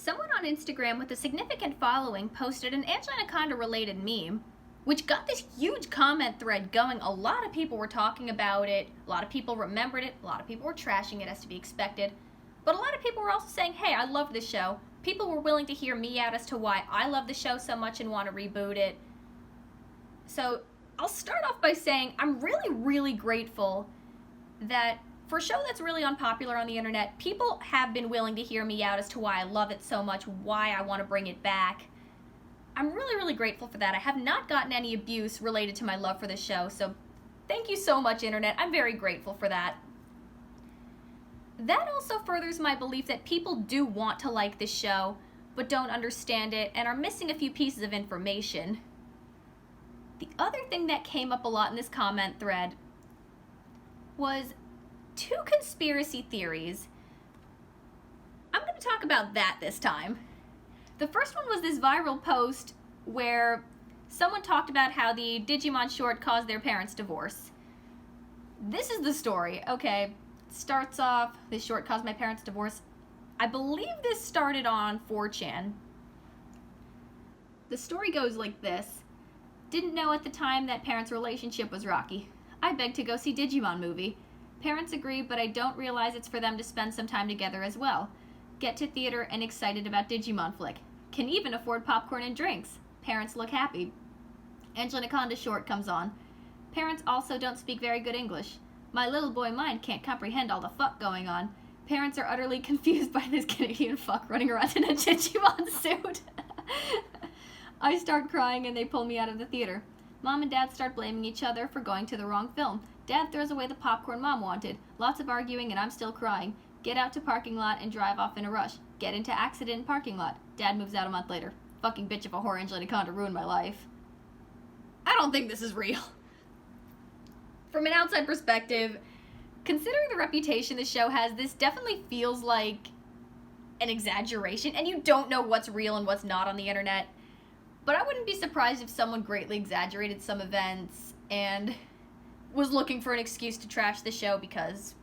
someone on Instagram with a significant following posted an Angela Anaconda related meme, which got this huge comment thread going. A lot of people were talking about it, a lot of people remembered it, a lot of people were trashing it as to be expected, but a lot of people were also saying, hey, I love this show. People were willing to hear me out as to why I love the show so much and want to reboot it. So I'll start off by saying I'm really, really grateful that for a show that's really unpopular on the internet, people have been willing to hear me out as to why I love it so much, why I want to bring it back. I'm really, really grateful for that. I have not gotten any abuse related to my love for the show, so thank you so much, internet. I'm very grateful for that. That also furthers my belief that people do want to like this show, but don't understand it and are missing a few pieces of information. The other thing that came up a lot in this comment thread was two conspiracy theories. I'm going to talk about that this time. The first one was this viral post where someone talked about how the Digimon short caused their parents' divorce. This is the story. Okay, starts off, this short caused my parents' divorce. I believe this started on 4chan. The story goes like this. Didn't know at the time that parents' relationship was rocky. I begged to go see Digimon movie. Parents agree, but I don't realize it's for them to spend some time together as well. Get to theater and excited about Digimon flick. Can even afford popcorn and drinks. Parents look happy. Angela Anaconda short comes on. Parents also don't speak very good English. My little boy mind can't comprehend all the fuck going on. Parents are utterly confused by this Canadian fuck running around in a Digimon suit. I start crying and they pull me out of the theater. Mom and Dad start blaming each other for going to the wrong film. Dad throws away the popcorn Mom wanted. Lots of arguing and I'm still crying. Get out to parking lot and drive off in a rush. Get into accident in parking lot. Dad moves out a month later. Fucking bitch of a whore, Angela Anaconda ruined my life. I don't think this is real. From an outside perspective, considering the reputation the show has, this definitely feels like an exaggeration, and you don't know what's real and what's not on the internet. But I wouldn't be surprised if someone greatly exaggerated some events and was looking for an excuse to trash the show because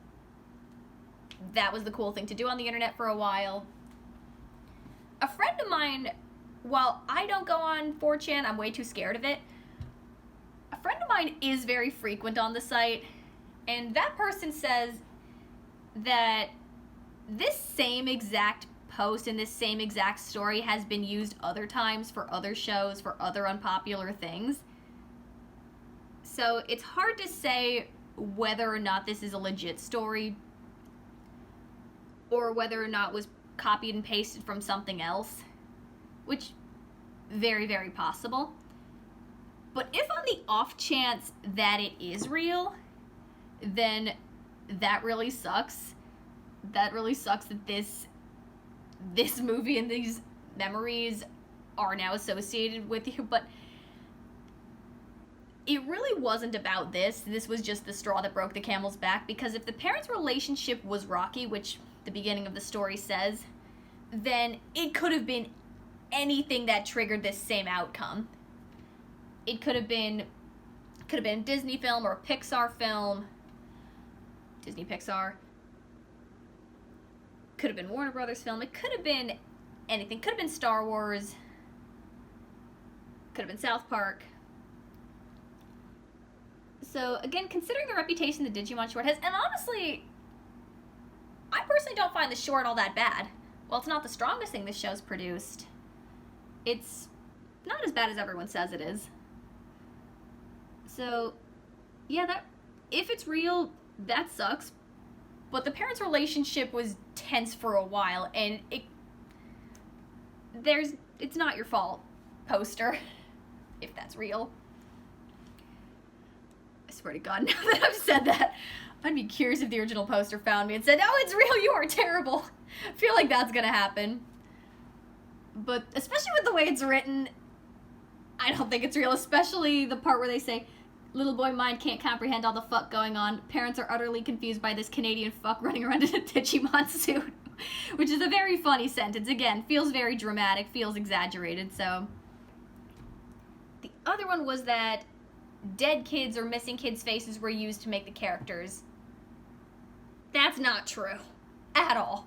that was the cool thing to do on the internet for a while. A friend of mine, while I don't go on 4chan, I'm way too scared of it, a friend of mine is very frequent on the site, and that person says that this same exact post and this same exact story has been used other times for other shows, for other unpopular things. So it's hard to say whether or not this is a legit story or whether or not it was copied and pasted from something else, which very, very possible. But if on the off chance that it is real, then that really sucks. That really sucks that this movie and these memories are now associated with you, but it really wasn't about this. This was just the straw that broke the camel's back, because if the parents' relationship was rocky, which the beginning of the story says, then it could have been anything that triggered this same outcome. It could have been a Disney film or a Pixar film. Disney, Pixar. Could have been Warner Brothers film. It could have been anything. Could have been Star Wars. Could have been South Park. So again, considering the reputation the Digimon short has, and honestly, I personally don't find the short all that bad. While it's not the strongest thing this show's produced, it's not as bad as everyone says it is. So, yeah, that if it's real, that sucks. But the parents' relationship was tense for a while, and it's not your fault, poster, if that's real. I swear to God, now that I've said that, I'd be curious if the original poster found me and said, "Oh, it's real, you are terrible." I feel like that's gonna happen. But especially with the way it's written, I don't think it's real, especially the part where they say, little boy mind can't comprehend all the fuck going on. Parents are utterly confused by this Canadian fuck running around in a Digimon suit. Which is a very funny sentence. Again, feels very dramatic, feels exaggerated, so. The other one was that dead kids or missing kids' faces were used to make the characters. That's not true. At all.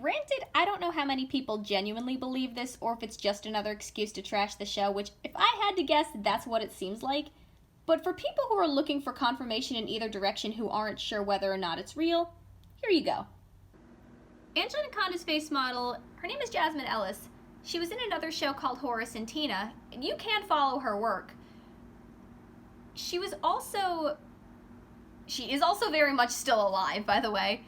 Granted, I don't know how many people genuinely believe this or if it's just another excuse to trash the show, which, if I had to guess, that's what it seems like. But for people who are looking for confirmation in either direction who aren't sure whether or not it's real, here you go. Angela Anaconda's face model, her name is Jasmine Ellis. She was in another show called Horace and Tina, and you can follow her work. She is also very much still alive, by the way.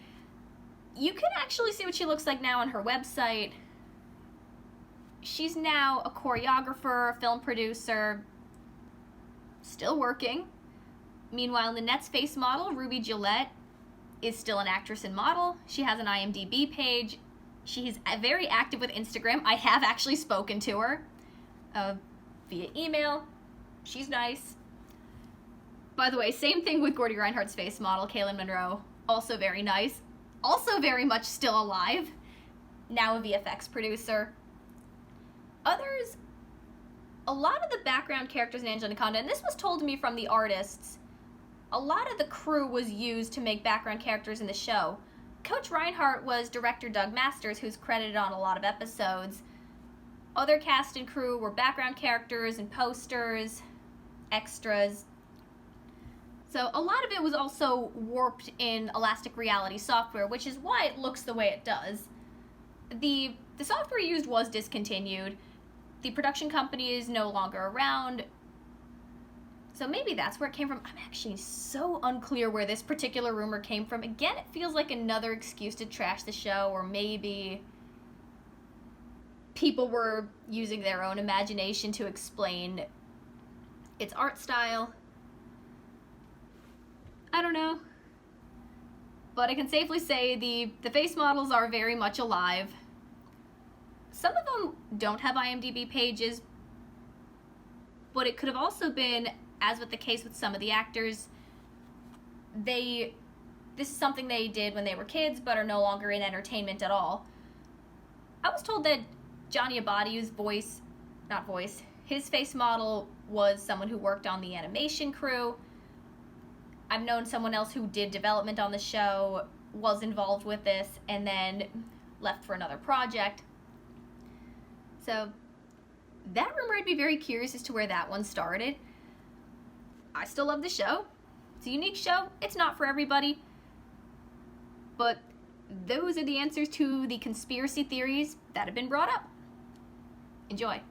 You can actually see what she looks like now on her website. She's now a choreographer, film producer, still working. Meanwhile, Nanette's face model, Ruby Gillette, is still an actress and model. She has an IMDb page. She's very active with Instagram. I have actually spoken to her via email. She's nice. By the way, same thing with Gordy Reinhardt's face model, Kaylin Monroe. Also very nice. Also very much still alive. Now a VFX producer. Others, a lot of the background characters in Angela Anaconda, and this was told to me from the artists, a lot of the crew was used to make background characters in the show. Coach Reinhardt was director Doug Masters, who's credited on a lot of episodes. Other cast and crew were background characters and posters, extras. So a lot of it was also warped in Elastic Reality software, which is why it looks the way it does. The software used was discontinued. The production company is no longer around. So maybe that's where it came from. I'm actually so unclear where this particular rumor came from. Again, it feels like another excuse to trash the show, or maybe people were using their own imagination to explain its art style. I don't know. But I can safely say the face models are very much alive. Some of them don't have IMDb pages, but it could have also been, as with the case with some of the actors, this is something they did when they were kids but are no longer in entertainment at all. I was told that Johnny Abadiu's his face model was someone who worked on the animation crew. I've known someone else who did development on the show, was involved with this, and then left for another project. So that rumor, I'd be very curious as to where that one started. I still love the show. It's a unique show. It's not for everybody. But those are the answers to the conspiracy theories that have been brought up. Enjoy.